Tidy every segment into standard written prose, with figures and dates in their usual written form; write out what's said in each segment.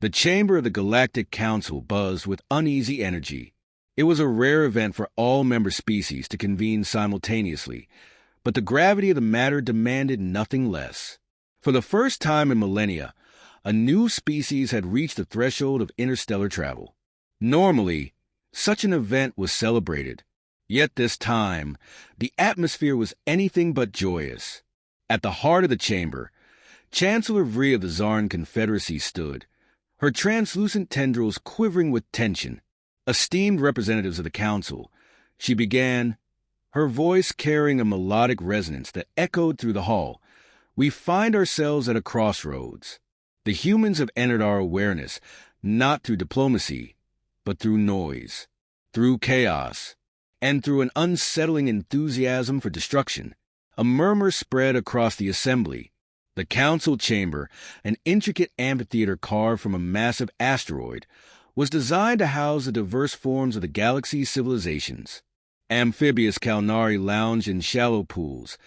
The chamber of the Galactic Council buzzed with uneasy energy. It was a rare event for all member species to convene simultaneously, but the gravity of the matter demanded nothing less. For the first time in millennia, a new species had reached the threshold of interstellar travel. Normally, such an event was celebrated. Yet this time, the atmosphere was anything but joyous. At the heart of the chamber, Chancellor Vree of the Zarn Confederacy stood, her translucent tendrils quivering with tension. Esteemed representatives of the council, she began, her voice carrying a melodic resonance that echoed through the hall. We find ourselves at a crossroads. The humans have entered our awareness, not through diplomacy, but through noise, through chaos, and through an unsettling enthusiasm for destruction. A murmur spread across the assembly. The council chamber, an intricate amphitheater carved from a massive asteroid, was designed to house the diverse forms of the galaxy's civilizations. Amphibious Kalnari lounged in shallow pools,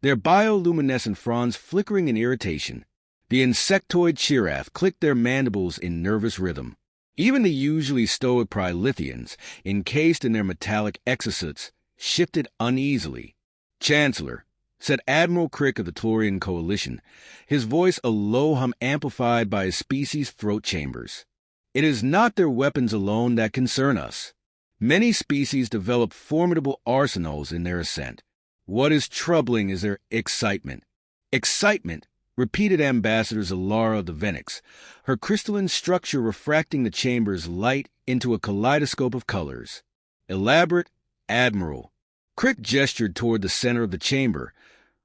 their bioluminescent fronds flickering in irritation. The insectoid Chirath clicked their mandibles in nervous rhythm. Even the usually stoic Prilithians, encased in their metallic exosuits, shifted uneasily. "Chancellor," said Admiral Crick of the Tellurian Coalition, his voice a low hum amplified by his species' throat chambers. "It is not their weapons alone that concern us. Many species develop formidable arsenals in their ascent. What is troubling is their excitement." "Excitement," repeated Ambassador Zalara of the Venix, her crystalline structure refracting the chamber's light into a kaleidoscope of colors. "Elaborate, Admiral." Crick gestured toward the center of the chamber,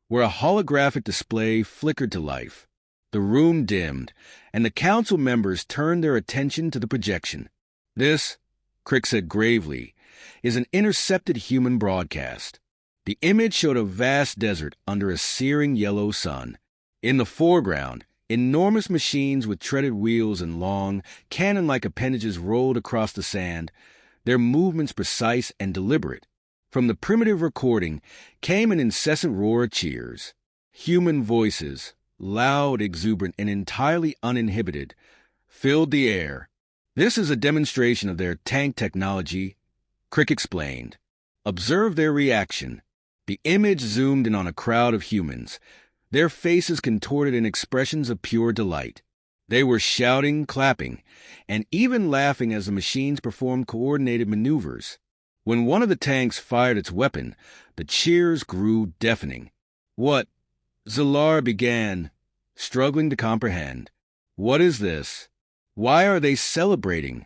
where a holographic display flickered to life. The room dimmed, and the council members turned their attention to the projection. "This," Crick said gravely, "is an intercepted human broadcast." The image showed a vast desert under a searing yellow sun. In the foreground, enormous machines with treaded wheels and long, cannon-like appendages rolled across the sand, their movements precise and deliberate. From the primitive recording came an incessant roar of cheers. Human voices, loud, exuberant, and entirely uninhibited, filled the air. "This is a demonstration of their tank technology," Crick explained. "Observe their reaction." The image zoomed in on a crowd of humans, their faces contorted in expressions of pure delight. They were shouting, clapping, and even laughing as the machines performed coordinated maneuvers. When one of the tanks fired its weapon, the cheers grew deafening. "What?" Zalara began, struggling to comprehend. "What is this? Why are they celebrating?"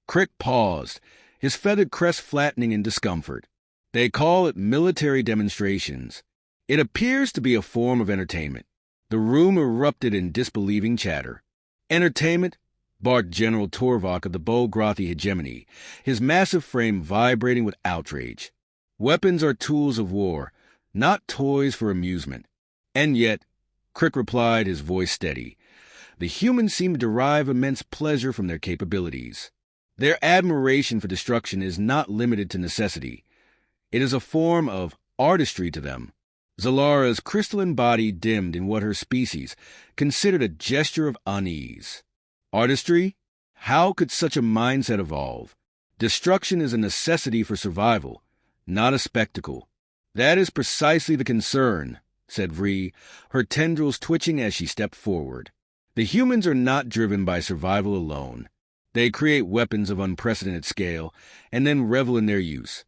Crick paused, his feathered crest flattening in discomfort. "They call it military demonstrations. It appears to be a form of entertainment." The room erupted in disbelieving chatter. "Entertainment?" barked General Torvok of the Bolgrothi hegemony, his massive frame vibrating with outrage. "Weapons are tools of war, not toys for amusement." "And yet," Crick replied, his voice steady, "the humans seem to derive immense pleasure from their capabilities. Their admiration for destruction is not limited to necessity. It is a form of artistry to them." Zalara's crystalline body dimmed in what her species considered a gesture of unease. Artistry? How could such a mindset evolve? Destruction is a necessity for survival, not a spectacle. "That is precisely the concern," said Vree, her tendrils twitching as she stepped forward. "The humans are not driven by survival alone. They create weapons of unprecedented scale and then revel in their use,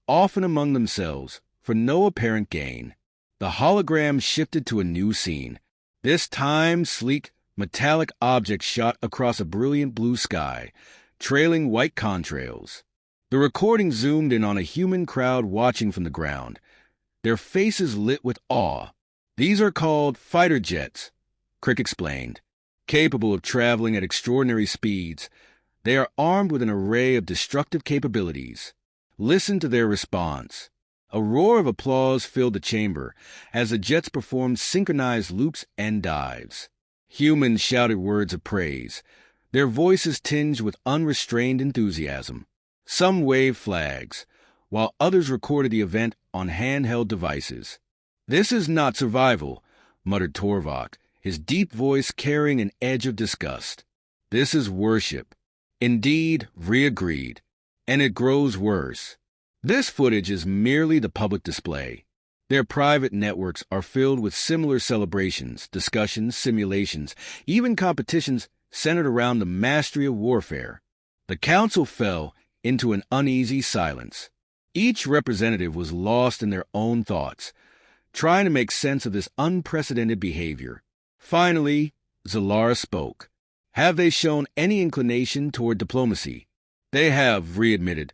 often among themselves, for no apparent gain." The hologram shifted to a new scene. This time, sleek, metallic objects shot across a brilliant blue sky, trailing white contrails. The recording zoomed in on a human crowd watching from the ground, their faces lit with awe. "These are called fighter jets," Crick explained. "Capable of traveling at extraordinary speeds, they are armed with an array of destructive capabilities. Listen to their response." A roar of applause filled the chamber as the jets performed synchronized loops and dives. Humans shouted words of praise, their voices tinged with unrestrained enthusiasm. Some waved flags, while others recorded the event on handheld devices. "This is not survival," muttered Torvok, his deep voice carrying an edge of disgust. This is worship. Indeed, Vri agreed. And it grows worse. This footage is merely the public display. Their private networks are filled with similar celebrations, discussions, simulations, even competitions centered around the mastery of warfare. The council fell into an uneasy silence. Each representative was lost in their own thoughts, trying to make sense of this unprecedented behavior. Finally, Zalara spoke. Have they shown any inclination toward diplomacy? They have, Vri admitted,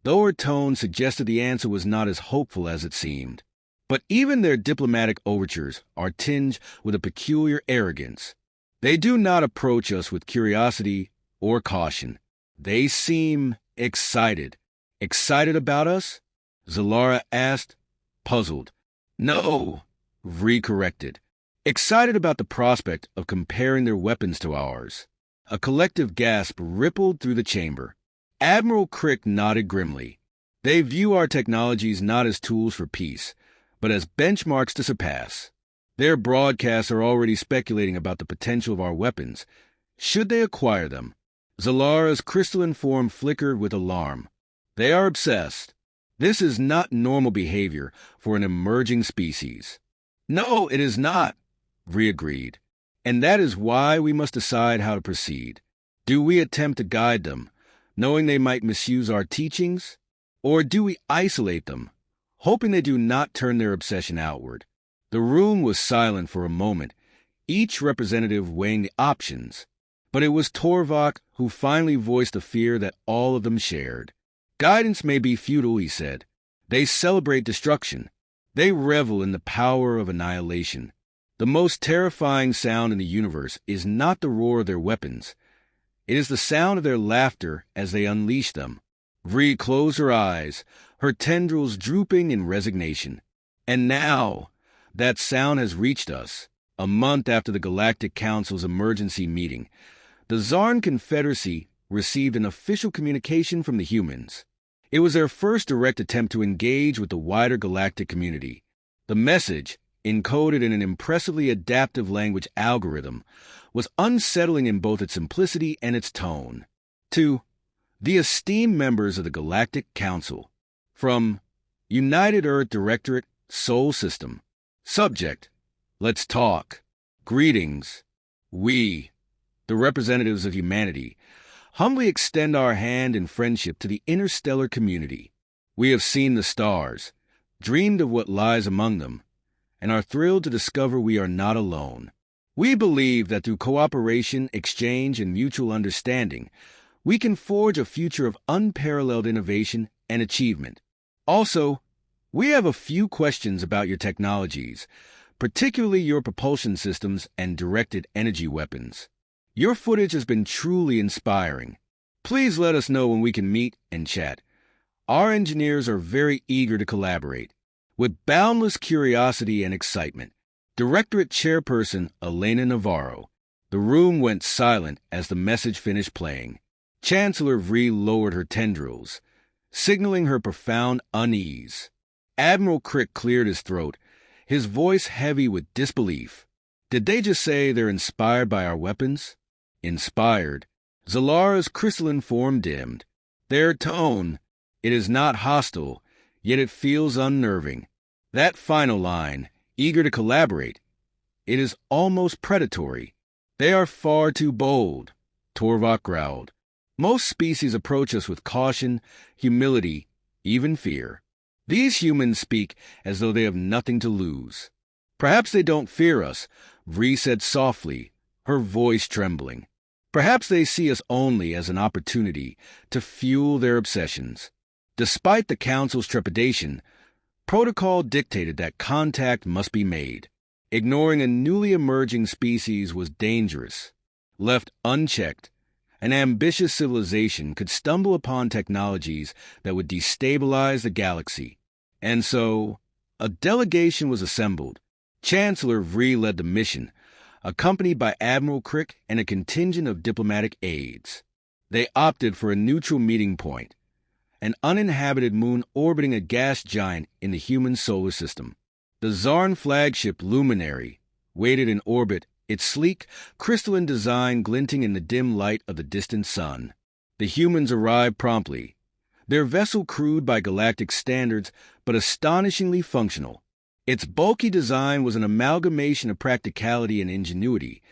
though her tone suggested the answer was not as hopeful as it seemed. But even their diplomatic overtures are tinged with a peculiar arrogance. They do not approach us with curiosity or caution. They seem excited. Excited about us? Zalara asked, puzzled. No, Vri corrected. Excited about the prospect of comparing their weapons to ours. A collective gasp rippled through the chamber. Admiral Crick nodded grimly. They view our technologies not as tools for peace, but as benchmarks to surpass. Their broadcasts are already speculating about the potential of our weapons, should they acquire them. Zalara's crystalline form flickered with alarm. They are obsessed. This is not normal behavior for an emerging species. No, it is not, Vri agreed. And that is why we must decide how to proceed. Do we attempt to guide them, knowing they might misuse our teachings? Or do we isolate them, hoping they do not turn their obsession outward? The room was silent for a moment, each representative weighing the options. But it was Torvak who finally voiced a fear that all of them shared. Guidance may be futile, he said. They celebrate destruction. They revel in the power of annihilation. The most terrifying sound in the universe is not the roar of their weapons. It is the sound of their laughter as they unleash them. Vri closed her eyes, her tendrils drooping in resignation. And now, that sound has reached us. A month after the Galactic Council's emergency meeting, the Zarn Confederacy received an official communication from the humans. It was their first direct attempt to engage with the wider galactic community. The message, encoded in an impressively adaptive language algorithm, was unsettling in both its simplicity and its tone. To the esteemed members of the Galactic Council, from United Earth Directorate, Sol System. Subject, let's talk. Greetings. We, the representatives of humanity, humbly extend our hand in friendship to the interstellar community. We have seen the stars, dreamed of what lies among them, and are thrilled to discover we are not alone. We believe that through cooperation, exchange, and mutual understanding, we can forge a future of unparalleled innovation and achievement. Also, we have a few questions about your technologies, particularly your propulsion systems and directed energy weapons. Your footage has been truly inspiring. Please let us know when we can meet and chat. Our engineers are very eager to collaborate. With boundless curiosity and excitement, Directorate Chairperson Elena Navarro. The room went silent as the message finished playing. Chancellor Vri lowered her tendrils, signaling her profound unease. Admiral Crick cleared his throat, his voice heavy with disbelief. Did they just say they're inspired by our weapons? Inspired. Zalara's crystalline form dimmed. Their tone, it is not hostile, yet it feels unnerving. That final line, eager to collaborate, it is almost predatory. They are far too bold, Torvak growled. Most species approach us with caution, humility, even fear. These humans speak as though they have nothing to lose. Perhaps they don't fear us, Vri said softly, her voice trembling. Perhaps they see us only as an opportunity to fuel their obsessions. Despite the Council's trepidation, protocol dictated that contact must be made. Ignoring a newly emerging species was dangerous. Left unchecked, an ambitious civilization could stumble upon technologies that would destabilize the galaxy. And so, a delegation was assembled. Chancellor Vri led the mission, accompanied by Admiral Crick and a contingent of diplomatic aides. They opted for a neutral meeting point, an uninhabited moon orbiting a gas giant in the human solar system. The Zarn flagship Luminary waited in orbit its sleek, crystalline design glinting in the dim light of the distant sun. The humans arrived promptly, their vessel crude by galactic standards, but astonishingly functional. Its bulky design was an amalgamation of practicality and ingenuity,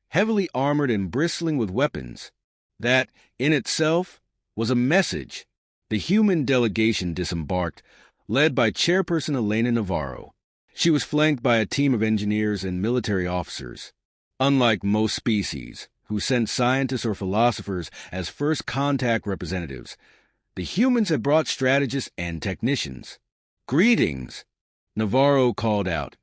heavily armored and bristling with weapons. That, in itself, was a message. The human delegation disembarked, led by Chairperson Elena Navarro. She was flanked by a team of engineers and military officers. Unlike most species, who sent scientists or philosophers as first contact representatives, the humans had brought strategists and technicians. "Greetings," Navarro called out,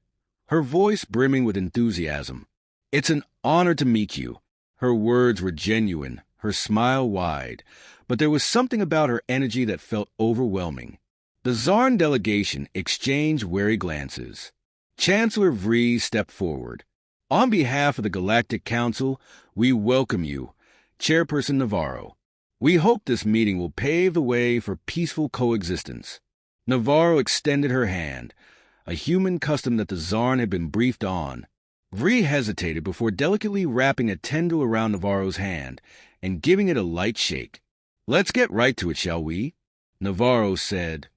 her voice brimming with enthusiasm. "It's an honor to meet you." Her words were genuine, her smile wide, but there was something about her energy that felt overwhelming. The Zarn delegation exchanged wary glances. Chancellor Vries stepped forward. "On behalf of the Galactic Council, we welcome you, Chairperson Navarro. We hope this meeting will pave the way for peaceful coexistence." Navarro extended her hand, a human custom that the Zarn had been briefed on. Vries hesitated before delicately wrapping a tendril around Navarro's hand and giving it a light shake. "Let's get right to it, shall we?" Navarro said,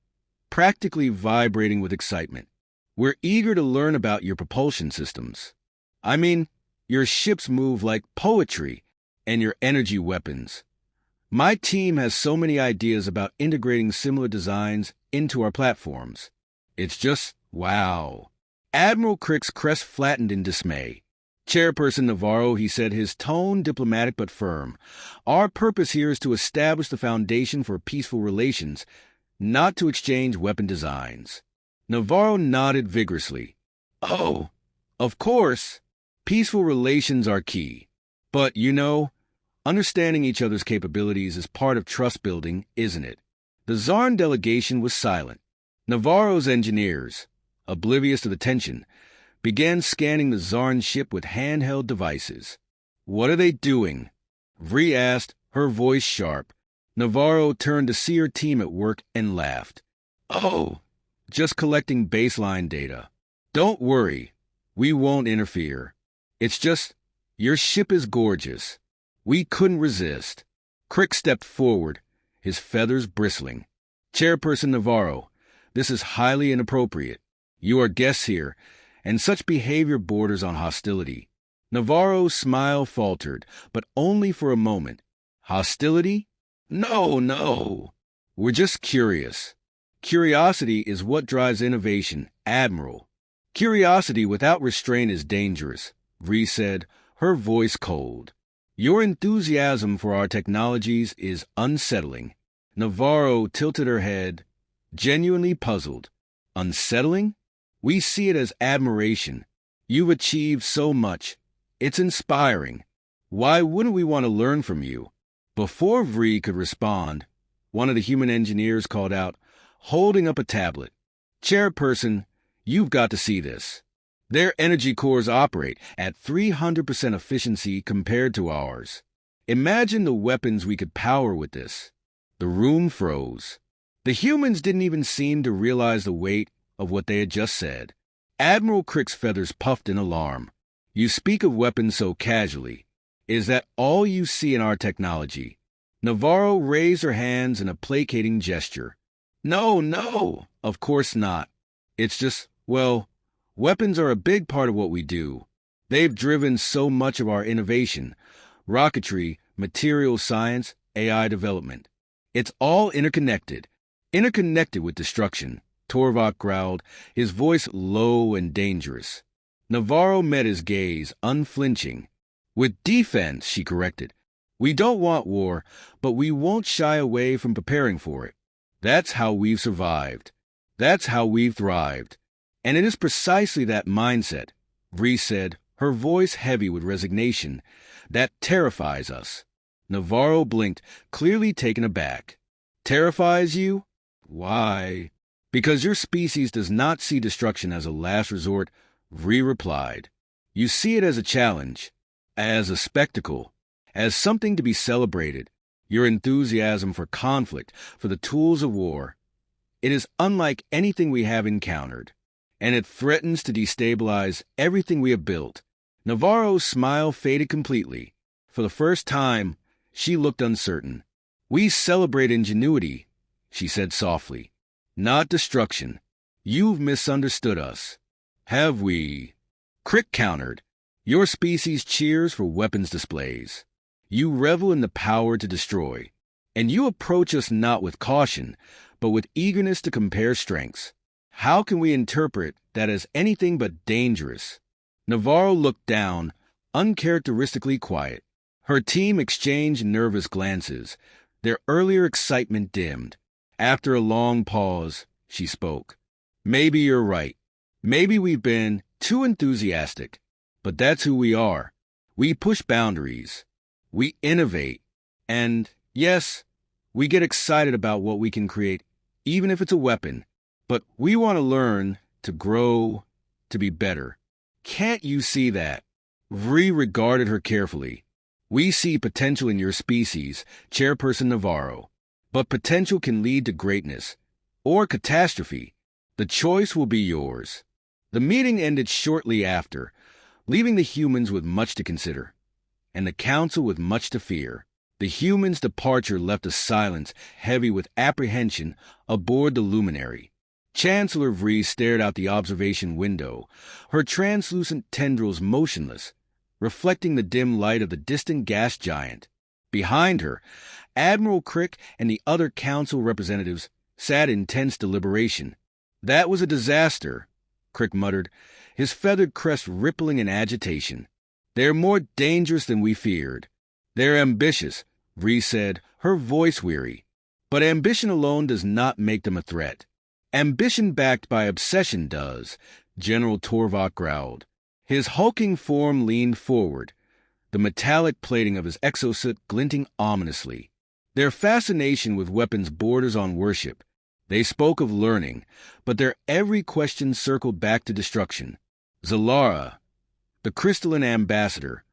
practically vibrating with excitement. "We're eager to learn about your propulsion systems. I mean, your ships move like poetry, and your energy weapons. My team has so many ideas about integrating similar designs into our platforms. It's just wow." Admiral Crick's crest flattened in dismay. "Chairperson Navarro," he said, his tone diplomatic but firm, "our purpose here is to establish the foundation for peaceful relations, not to exchange weapon designs." Navarro nodded vigorously. "Oh, of course. Peaceful relations are key. But, understanding each other's capabilities is part of trust building, isn't it?" The Zarn delegation was silent. Navarro's engineers, oblivious to the tension, began scanning the Zarn ship with handheld devices. "What are they doing?" Vries asked, her voice sharp. Navarro turned to see her team at work and laughed. "Oh, just collecting baseline data. Don't worry, we won't interfere. It's just, your ship is gorgeous. We couldn't resist." Crick stepped forward, his feathers bristling. "Chairperson Navarro, this is highly inappropriate. You are guests here, and such behavior borders on hostility." Navarro's smile faltered, but only for a moment. "Hostility? No, no. We're just curious. Curiosity is what drives innovation, Admiral. Curiosity without restraint is dangerous," Vries said, her voice cold. "Your enthusiasm for our technologies is unsettling." Navarro tilted her head, genuinely puzzled. "Unsettling? We see it as admiration. You've achieved so much. It's inspiring. Why wouldn't we want to learn from you?" Before Vries could respond, one of the human engineers called out, holding up a tablet. "Chairperson, you've got to see this. Their energy cores operate at 300% efficiency compared to ours. Imagine the weapons we could power with this." The room froze. The humans didn't even seem to realize the weight of what they had just said. Admiral Crick's feathers puffed in alarm. "You speak of weapons so casually. Is that all you see in our technology?" Navarro raised her hands in a placating gesture. "No, no, of course not. It's just, weapons are a big part of what we do. They've driven so much of our innovation, rocketry, material science, AI development. It's all interconnected with destruction," Torvok growled, his voice low and dangerous. Navarro met his gaze, unflinching. "With defense," she corrected. "We don't want war, but we won't shy away from preparing for it. That's how we've survived. That's how we've thrived. And it is precisely that mindset," Vries said, her voice heavy with resignation, "that terrifies us." Navarro blinked, clearly taken aback. "Terrifies you? Why?" "Because your species does not see destruction as a last resort," Vries replied. "You see it as a challenge, as a spectacle, as something to be celebrated. Your enthusiasm for conflict, for the tools of war. It is unlike anything we have encountered, and it threatens to destabilize everything we have built. Navarro's smile faded completely. For the first time, she looked uncertain. "We celebrate ingenuity," she said softly, "not destruction. You've misunderstood us." "Have we?" Crick countered. "Your species cheers for weapons displays. You revel in the power to destroy. And you approach us not with caution, but with eagerness to compare strengths. How can we interpret that as anything but dangerous?" Navarro looked down, uncharacteristically quiet. Her team exchanged nervous glances. Their earlier excitement dimmed. After a long pause, she spoke. "Maybe you're right. Maybe we've been too enthusiastic. But that's who we are. We push boundaries. We innovate. And, yes, we get excited about what we can create, even if it's a weapon. But we want to learn, to grow, to be better. Can't you see that?" Vree regarded her carefully. "We see potential in your species, Chairperson Navarro. But potential can lead to greatness, or catastrophe. The choice will be yours." The meeting ended shortly after, leaving the humans with much to consider, and the council with much to fear. The humans' departure left a silence heavy with apprehension aboard the luminary. Chancellor Vree stared out the observation window, her translucent tendrils motionless, reflecting the dim light of the distant gas giant. Behind her, Admiral Crick and the other council representatives sat in tense deliberation. "That was a disaster," Crick muttered, his feathered crest rippling in agitation. "They're more dangerous than we feared." "They're ambitious," Vree said, her voice weary. "But ambition alone does not make them a threat." "Ambition backed by obsession does," General Torvok growled. His hulking form leaned forward, the metallic plating of his exosuit glinting ominously. Their fascination with weapons borders on worship. They spoke of learning, but their every question circled back to destruction. Zalara, the crystalline ambassador,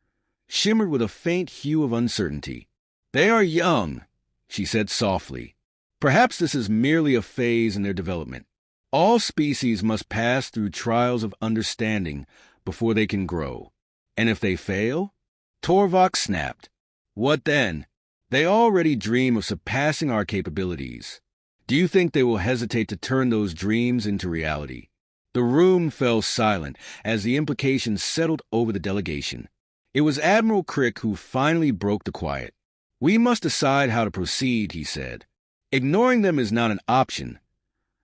shimmered with a faint hue of uncertainty. "They are young," she said softly. "Perhaps this is merely a phase in their development. All species must pass through trials of understanding before they can grow. And if they fail?" Torvok snapped. "What then? They already dream of surpassing our capabilities. Do you think they will hesitate to turn those dreams into reality?" The room fell silent as the implications settled over the delegation. It was Admiral Crick who finally broke the quiet. "We must decide how to proceed," he said. "Ignoring them is not an option.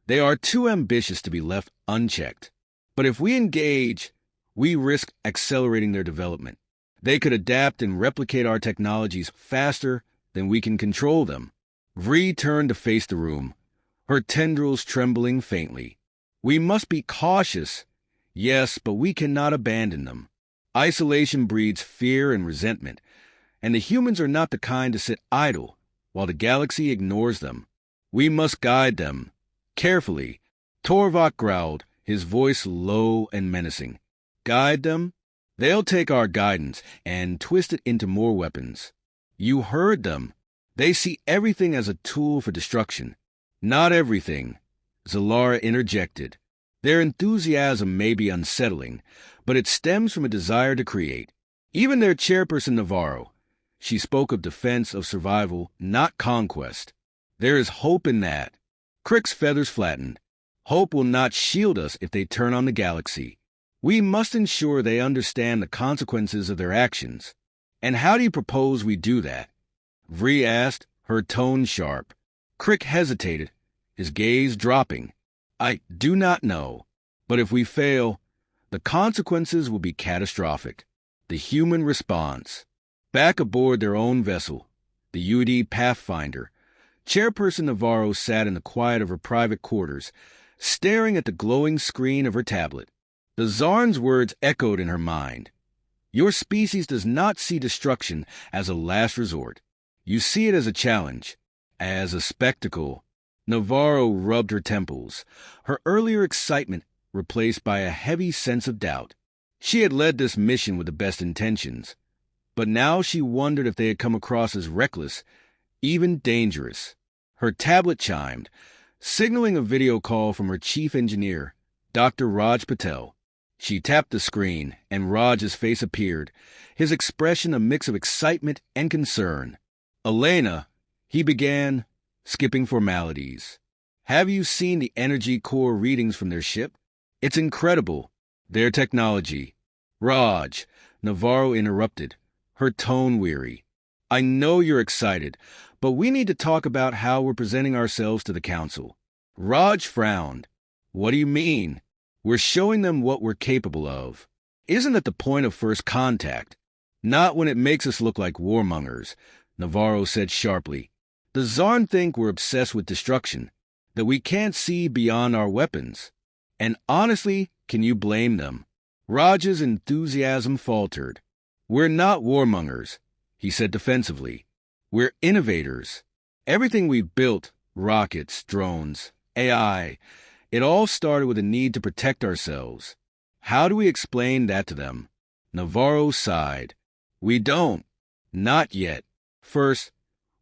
They are too ambitious to be left unchecked. But if we engage, we risk accelerating their development. They could adapt and replicate our technologies faster than we can control them." Vree turned to face the room, her tendrils trembling faintly. "We must be cautious. Yes, but we cannot abandon them. Isolation breeds fear and resentment, and the humans are not the kind to sit idle while the galaxy ignores them. We must guide them. Carefully." Torvok growled, his voice low and menacing. "Guide them? They'll take our guidance and twist it into more weapons." "You heard them. They see everything as a tool for destruction." "Not everything," Zalara interjected. "Their enthusiasm may be unsettling, but it stems from a desire to create. Even their chairperson Navarro, she spoke of defense, of survival, not conquest. There is hope in that." Crick's feathers flattened. "Hope will not shield us if they turn on the galaxy. We must ensure they understand the consequences of their actions." "And how do you propose we do that?" Vree asked, her tone sharp. Crick hesitated, his gaze dropping. "I do not know. But if we fail, the consequences will be catastrophic." The human response. Back aboard their own vessel, the UD Pathfinder, Chairperson Navarro sat in the quiet of her private quarters, staring at the glowing screen of her tablet. The Zarn's words echoed in her mind. "Your species does not see destruction as a last resort. You see it as a challenge, as a spectacle." Navarro rubbed her temples, her earlier excitement replaced by a heavy sense of doubt. She had led this mission with the best intentions, but now she wondered if they had come across as reckless, even dangerous. Her tablet chimed, signaling a video call from her chief engineer, Dr. Raj Patel. She tapped the screen, and Raj's face appeared, his expression a mix of excitement and concern. "Elena," he began, skipping formalities. "Have you seen the energy core readings from their ship? It's incredible. Their technology." "Raj," Navarro interrupted, her tone weary. "I know you're excited, but we need to talk about how we're presenting ourselves to the Council." Raj frowned. "What do you mean?" "We're showing them what we're capable of. Isn't that the point of first contact?" "Not when it makes us look like warmongers," Navarro said sharply. "The Zarn think we're obsessed with destruction, that we can't see beyond our weapons. And honestly, can you blame them?" Raj's enthusiasm faltered. "We're not warmongers," he said defensively. "We're innovators. Everything we've built, rockets, drones, AI, it all started with a need to protect ourselves. How do we explain that to them?" Navarro sighed. "We don't. Not yet. First,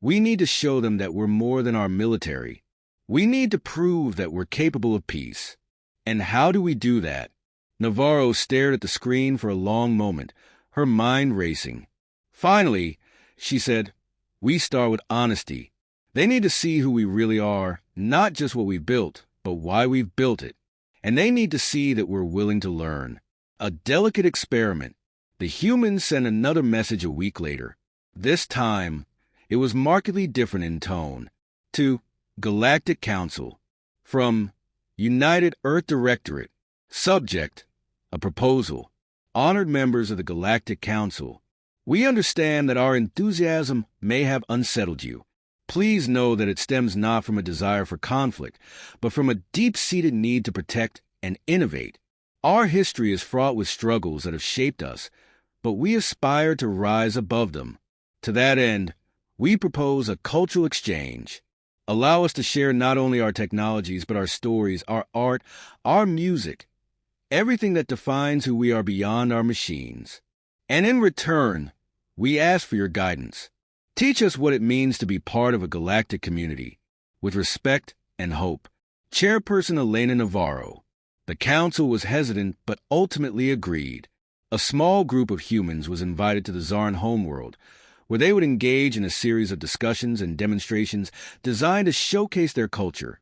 we need to show them that we're more than our military. We need to prove that we're capable of peace. And how do we do that?" Navarro stared at the screen for a long moment, her mind racing. Finally, she said, "We start with honesty. They need to see who we really are, not just what we built, but why we've built it. And they need to see that we're willing to learn." A delicate experiment. The humans sent another message a week later. This time, it was markedly different in tone. To Galactic Council. From United Earth Directorate. Subject: a proposal. Honored members of the Galactic Council, we understand that our enthusiasm may have unsettled you. Please know that it stems not from a desire for conflict, but from a deep-seated need to protect and innovate. Our history is fraught with struggles that have shaped us, but we aspire to rise above them. To that end, we propose a cultural exchange. Allow us to share not only our technologies, but our stories, our art, our music, everything that defines who we are beyond our machines. And in return, we ask for your guidance. Teach us what it means to be part of a galactic community, with respect and hope. Chairperson Elena Navarro. The council was hesitant, but ultimately agreed. A small group of humans was invited to the Zarn homeworld, where they would engage in a series of discussions and demonstrations designed to showcase their culture,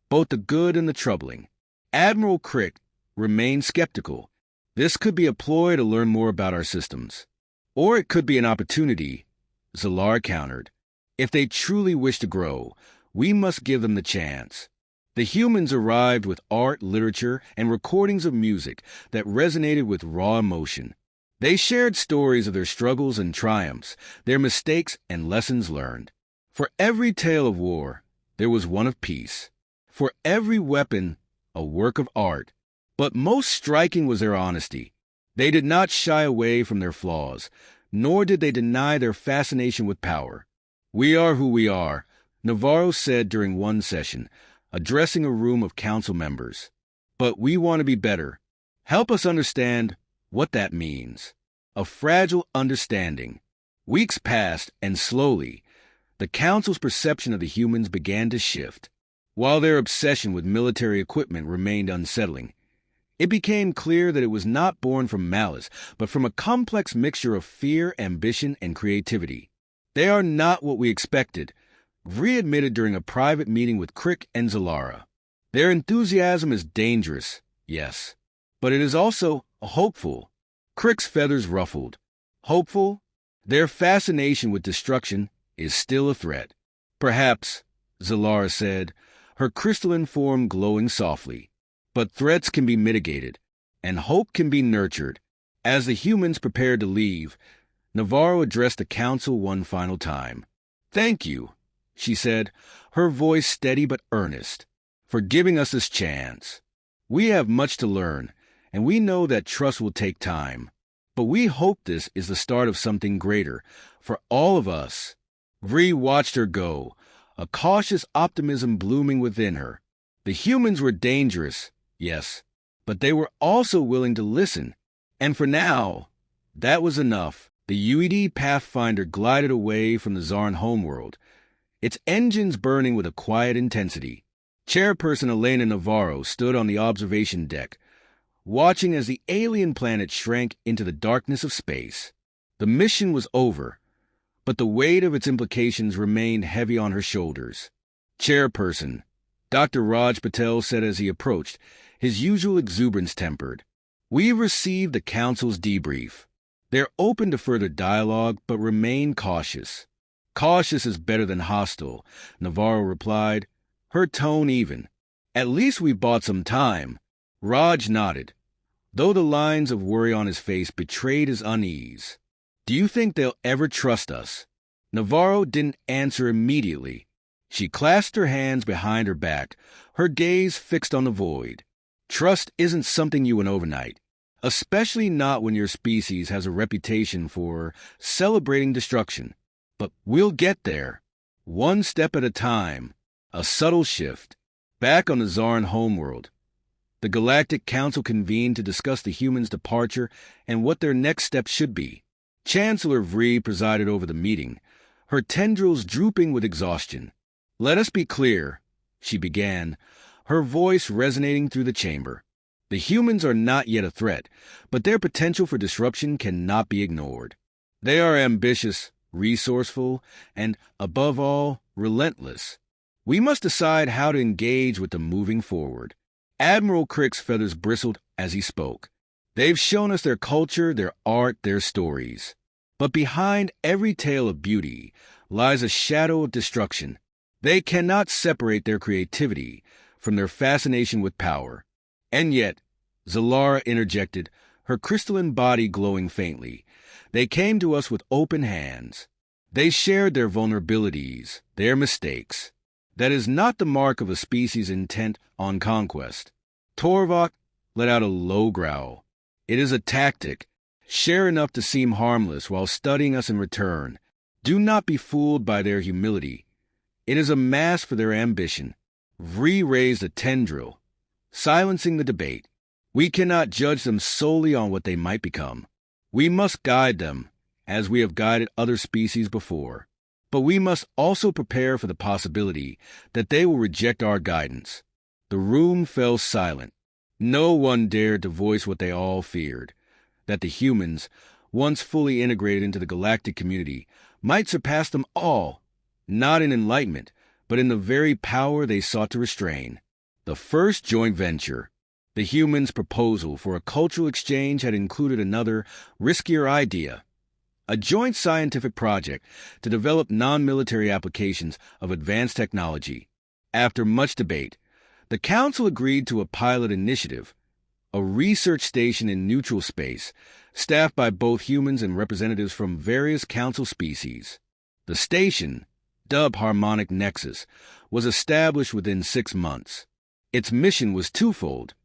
both the good and the troubling. Admiral Crick remained skeptical. This could be a ploy to learn more about our systems. Or it could be an opportunity, Zalar countered. If they truly wish to grow, we must give them the chance. The humans arrived with art, literature, and recordings of music that resonated with raw emotion. They shared stories of their struggles and triumphs, their mistakes and lessons learned. For every tale of war, there was one of peace. For every weapon, a work of art. But most striking was their honesty. They did not shy away from their flaws, nor did they deny their fascination with power. "We are who we are," Navarro said during one session, addressing a room of council members. "But we want to be better. Help us understand what that means." A fragile understanding. Weeks passed, and slowly, the council's perception of the humans began to shift. While their obsession with military equipment remained unsettling, it became clear that it was not born from malice, but from a complex mixture of fear, ambition, and creativity. "They are not what we expected," Vree admitted during a private meeting with Crick and Zalara. "Their enthusiasm is dangerous, yes, but it is also hopeful." Crick's feathers ruffled. "Hopeful? Their fascination with destruction is still a threat." "Perhaps," Zalara said, her crystalline form glowing softly. "But threats can be mitigated, and hope can be nurtured." As the humans prepared to leave, Navarro addressed the council one final time. "Thank you," she said, her voice steady but earnest, "for giving us this chance. We have much to learn, and we know that trust will take time. But we hope this is the start of something greater for all of us." Vree watched her go, a cautious optimism blooming within her. The humans were dangerous, yes, but they were also willing to listen. And for now, that was enough. The UED Pathfinder glided away from the Zarn homeworld, its engines burning with a quiet intensity. Chairperson Elena Navarro stood on the observation deck, watching as the alien planet shrank into the darkness of space. The mission was over, but the weight of its implications remained heavy on her shoulders. Chairperson, Dr. Raj Patel said as he approached, his usual exuberance tempered. "We've received the Council's debrief. They're open to further dialogue, but remain cautious." "Cautious is better than hostile," Navarro replied, her tone even. "At least we bought some time." Raj nodded, though the lines of worry on his face betrayed his unease. "Do you think they'll ever trust us?" Navarro didn't answer immediately. She clasped her hands behind her back, her gaze fixed on the void. Trust isn't something you win overnight, especially not when your species has a reputation for celebrating destruction. But we'll get there, one step at a time. A subtle shift. Back on the Zarin homeworld, the Galactic Council convened to discuss the humans' departure and what their next steps should be. Chancellor Vree presided over the meeting, her tendrils drooping with exhaustion. "Let us be clear," she began, her voice resonating through the chamber. "The humans are not yet a threat, but their potential for disruption cannot be ignored. They are ambitious, resourceful, and, above all, relentless. We must decide how to engage with them moving forward." Admiral Crick's feathers bristled as he spoke. "They've shown us their culture, their art, their stories. But behind every tale of beauty lies a shadow of destruction. They cannot separate their creativity from their fascination with power." "And yet," Zalara interjected, her crystalline body glowing faintly, "they came to us with open hands. They shared their vulnerabilities, their mistakes. That is not the mark of a species intent on conquest." Torvok let out a low growl. "It is a tactic. Share enough to seem harmless while studying us in return. Do not be fooled by their humility. It is a mask for their ambition." Vree raised a tendril, silencing the debate. "We cannot judge them solely on what they might become. We must guide them, as we have guided other species before. But we must also prepare for the possibility that they will reject our guidance." The room fell silent. No one dared to voice what they all feared, that the humans, once fully integrated into the galactic community, might surpass them all, not in enlightenment, but in the very power they sought to restrain. The first joint venture, the humans' proposal for a cultural exchange, had included another, riskier idea. A joint scientific project to develop non-military applications of advanced technology. After much debate, the Council agreed to a pilot initiative, a research station in neutral space, staffed by both humans and representatives from various Council species. The station, dubbed Harmonic Nexus, was established within 6 months. Its mission was twofold: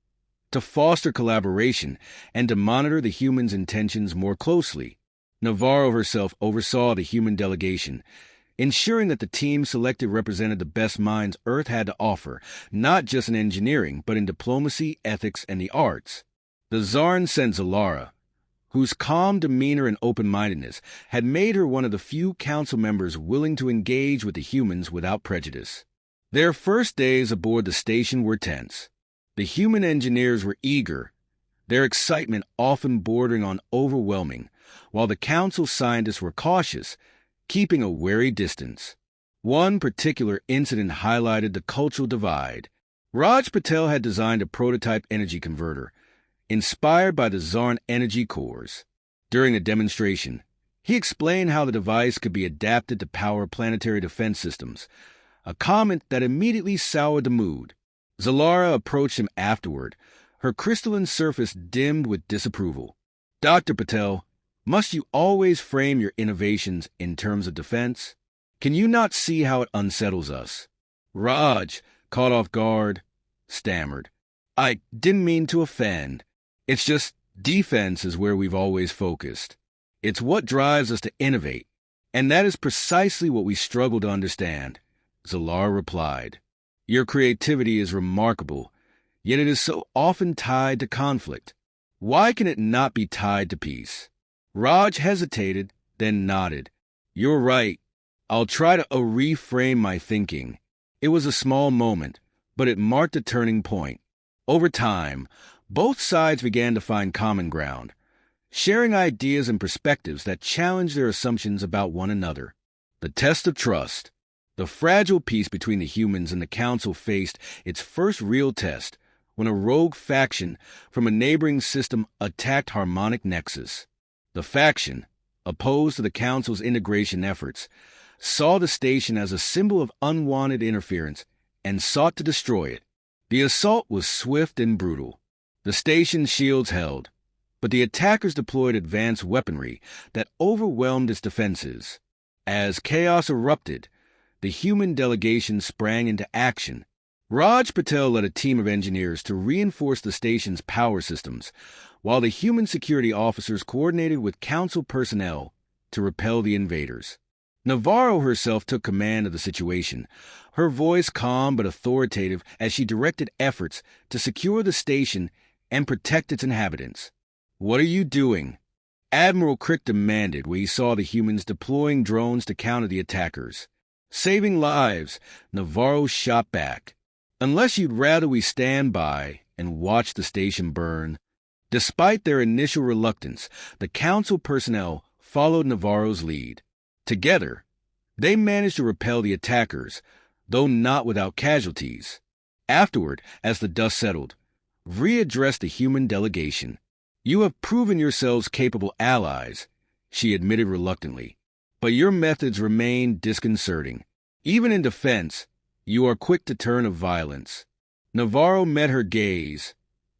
to foster collaboration and to monitor the humans' intentions more closely. Navarro herself oversaw the human delegation, ensuring that the team selected represented the best minds Earth had to offer, not just in engineering, but in diplomacy, ethics, and the arts. The Zarin sent Zalara, whose calm demeanor and open-mindedness had made her one of the few council members willing to engage with the humans without prejudice. Their first days aboard the station were tense. The human engineers were eager, their excitement often bordering on overwhelming, while the council scientists were cautious, keeping a wary distance. One particular incident highlighted the cultural divide. Raj Patel had designed a prototype energy converter, inspired by the Zarin energy cores. During a demonstration, he explained how the device could be adapted to power planetary defense systems, a comment that immediately soured the mood. Zalara approached him afterward, her crystalline surface dimmed with disapproval. "Dr. Patel, must you always frame your innovations in terms of defense? Can you not see how it unsettles us?" Raj, caught off guard, stammered. "I didn't mean to offend. It's just defense is where we've always focused. It's what drives us to innovate, and that is precisely what we struggle to understand," Zalara replied. "Your creativity is remarkable, yet it is so often tied to conflict. Why can it not be tied to peace?" Raj hesitated, then nodded. "You're right. I'll try to reframe my thinking." It was a small moment, but it marked a turning point. Over time, Both sides began to find common ground, sharing ideas and perspectives that challenged their assumptions about one another. The test of trust. The fragile peace between the humans and the Council faced its first real test when a rogue faction from a neighboring system attacked Harmonic Nexus. The faction, opposed to the Council's integration efforts, saw the station as a symbol of unwanted interference and sought to destroy it. The assault was swift and brutal. The station's shields held, but the attackers deployed advanced weaponry that overwhelmed its defenses. As chaos erupted, the human delegation sprang into action. Raj Patel led a team of engineers to reinforce the station's power systems, while the human security officers coordinated with Council personnel to repel the invaders. Navarro herself took command of the situation, her voice calm but authoritative as she directed efforts to secure the station and protect its inhabitants. "What are you doing?" Admiral Crick demanded when he saw the humans deploying drones to counter the attackers. "Saving lives," Navarro shot back. "Unless you'd rather we stand by and watch the station burn." Despite their initial reluctance, the Council personnel followed Navarro's lead. Together, they managed to repel the attackers, though not without casualties. Afterward, as the dust settled, Vree addressed the human delegation. "You have proven yourselves capable allies," she admitted reluctantly, "but your methods remain disconcerting. Even in defense, you are quick to turn to violence." Navarro met her gaze,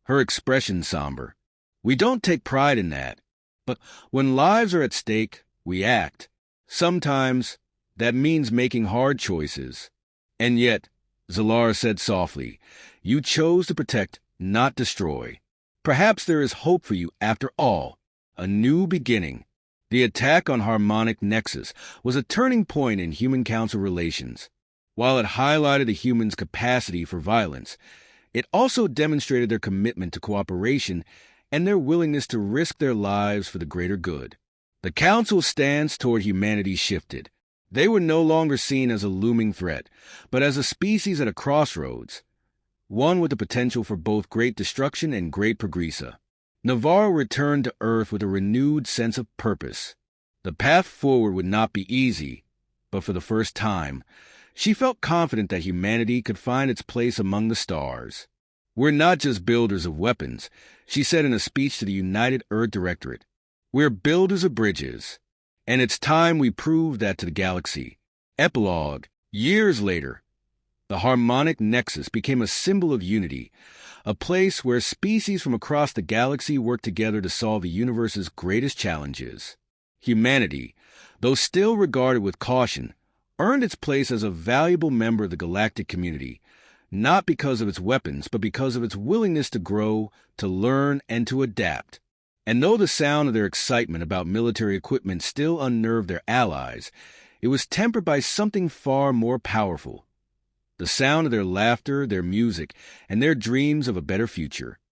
her expression somber. "We don't take pride in that, but when lives are at stake, we act. Sometimes that means making hard choices." "And yet," Zalara said softly, "you chose to protect, not destroy. Perhaps there is hope for you after all, a new beginning." The attack on Harmonic Nexus was a turning point in Human Council relations. While it highlighted the humans' capacity for violence, it also demonstrated their commitment to cooperation and their willingness to risk their lives for the greater good. The Council's stance toward humanity shifted. They were no longer seen as a looming threat, but as a species at a crossroads, one with the potential for both great destruction and great progresso. Navarro returned to Earth with a renewed sense of purpose. The path forward would not be easy, but for the first time, she felt confident that humanity could find its place among the stars. "We're not just builders of weapons," she said in a speech to the United Earth Directorate. "We're builders of bridges, and it's time we proved that to the galaxy." Epilogue. Years later, the Harmonic Nexus became a symbol of unity, a place where species from across the galaxy work together to solve the universe's greatest challenges. Humanity, though still regarded with caution, earned its place as a valuable member of the galactic community, not because of its weapons, but because of its willingness to grow, to learn, and to adapt. And though the sound of their excitement about military equipment still unnerved their allies, it was tempered by something far more powerful: the sound of their laughter, their music, and their dreams of a better future.